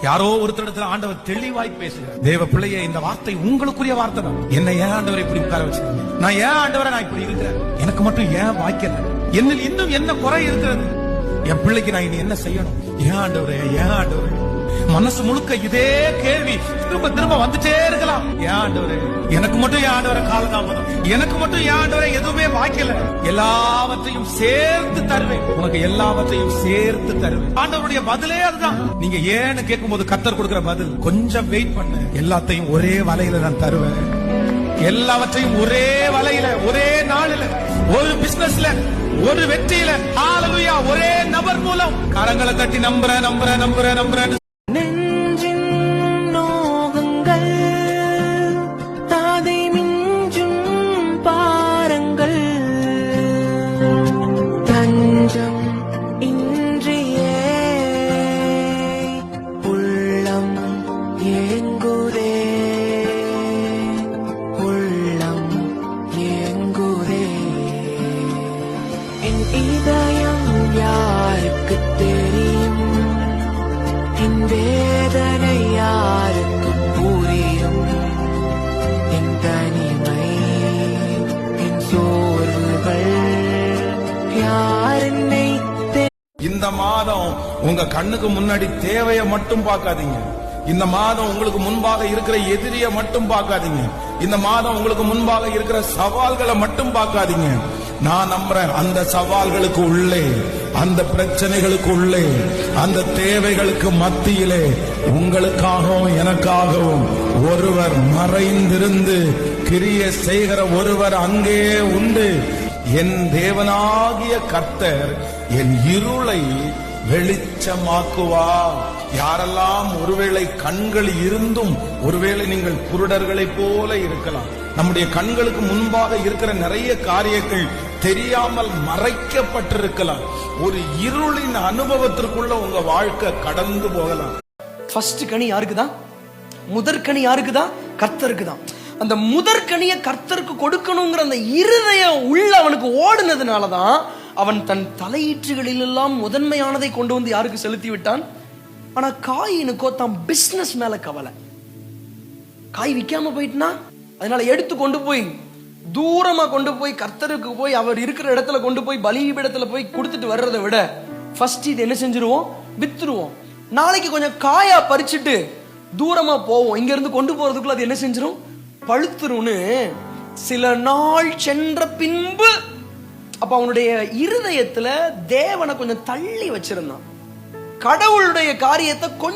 யாரோ ஒருத்தரிடத்துல ஆண்டவர் தெளிவாய் பேசுகிறார். தேவ பிள்ளையே, இந்த வார்த்தை உங்களுக்குரிய வார்த்தை தான். என்ன ஏன் ஆண்டவரை இப்படி உட்கார வச்சிருக்கீங்க? நான் ஏன் ஆண்டவரை நான் இப்படி இருக்கிறேன்? எனக்கு மட்டும் ஏன் வாய்க்கல? என்னில் இன்னும் என்ன குறை இருக்கிறது? என் பிள்ளைக்கு நான் இனி என்ன செய்யணும்? ஏன் ஆண்டவரே, ஏன் ஆண்டவரே? மனசு முழுக்க இதே கேள்வி திரும்ப திரும்ப வந்துட்டே இருக்கலாம். ஏன் ஆண்டவரே, எனக்கு மட்டும் ஏன் ஆண்டவரை காலதாமதம்? எனக்கு மட்டும் ஏன் ஆண்டவரை எதுவுமே வாய்க்கல? எல்லாவற்றையும் சேர்த்து தருவேன், உனக்கு எல்லாவற்றையும் சேர்த்து தருவேன். ஆண்டவருடைய பதிலே அதுதான். நீங்க ஏன்னு கேட்கும் போது கர்த்தர் கொடுக்கிற பதில், கொஞ்சம் வெயிட் பண்ணு, எல்லாத்தையும் ஒரே வலையில நான் தருவேன். எல்லாவற்றையும் ஒரே வலையில, ஒரே நாளில, ஒரு பிசினஸ்ல, ஒரு வெற்றியில, ஹalleluya, ஒரே நபர் மூலம். கரங்களை தட்டி நம்புறேன், நம்புறேன், நம்புறேன், நம்புறேன். நெஞ்சின் நோகங்கள் தாதை மிஞ்சும் பாரங்கள் தஞ்சம் இன்றியே உள்ளம் ஏங்குதே, உள்ளம் ஏங்குதே. என் இதயம் யாருக்கு தெரியும்? என் வேதனை யாருக்கு புரியும்? என் தனிமை, என் சோர்வுகள் யார் என்னை இந்த மாதம் உங்க கண்ணுக்கு முன்னாடி தேவையை மட்டும் பார்க்காதீங்க. இந்த மாதம் உங்களுக்கு முன்பாக இருக்கிற எதிரியை மட்டும் பார்க்காதீங்க. இந்த மாதம் உங்களுக்கு முன்பாக இருக்கிற சவால்களை மட்டும் பார்க்காதீங்க. நான் நம்புறேன், அந்த சவால்களுக்கு உள்ளே, அந்த பிரச்சனைகளுக்கு உள்ளே, அந்த தேவைகளுக்கு மத்தியிலே உங்களுக்காகவும் எனக்காகவும் ஒருவர் மறைந்திருந்து கிரியை செய்கிற ஒருவர் அங்கே உண்டு. என் தேவனாகிய கர்த்தர் என் இருளை வெளிச்சமாக்குவார். யாரெல்லாம் ஒருவேளை கண்கள் இருந்தும் ஒருவேளை நீங்கள் குருடர்களைப் போல இருக்கலாம். நம்முடைய கண்களுக்கு முன்பாக இருக்கிற நிறைய காரியங்கள் தெரியாமல் மறைக்கப்பட்டிருக்கலாம். ஒரு இருளின் அனுபவத்திற்குள்ள உங்க வாழ்க்கை கடந்து போகலாம். ஃபர்ஸ்ட் கனி யாருக்குதான்? முதற்கனி யாருக்குதான்? கர்த்தருக்குதான். அந்த முதற்கனியை கர்த்தருக்கு கொடுக்கணுங்கிற அந்த இருதயம் உள்ள அவனுக்கு ஓடுனதுனாலதான் அவன் தன் தலையீற்றுகளில் எல்லாம் முதன்மையானதை கொண்டு வந்து யாருக்கு செலுத்தி விட்டான்? ஆனா காயினுக்கோ தான் பிசினஸ் மேல கவலை. காய் விற்காம போயிட்டுனா அதனால எடுத்து கொண்டு போய் தூரமா கொண்டு போய் கர்த்தருக்கு போய் அவர் இருக்கிற இடத்துல கொண்டு போய் பலிபீடத்துல போய் கொடுத்துட்டு வர்றதை விட ஃபர்ஸ்ட் இது என்ன செஞ்சிருவோம்? வித்துருவோம். நாளைக்கு கொஞ்சம் காயா பறிச்சுட்டு தூரமா போவோம், இங்க இருந்து கொண்டு போறதுக்குள்ள அது என்ன செஞ்சிரும்? பழுத்துரும்னு சில நாள் சென்ற பின்பு அப்ப அவனுடைய இருதயத்துல தேவனை கொஞ்சம் தள்ளி வச்சிருந்தான். கடவுளுடைய காரியத்தை கொஞ்சம்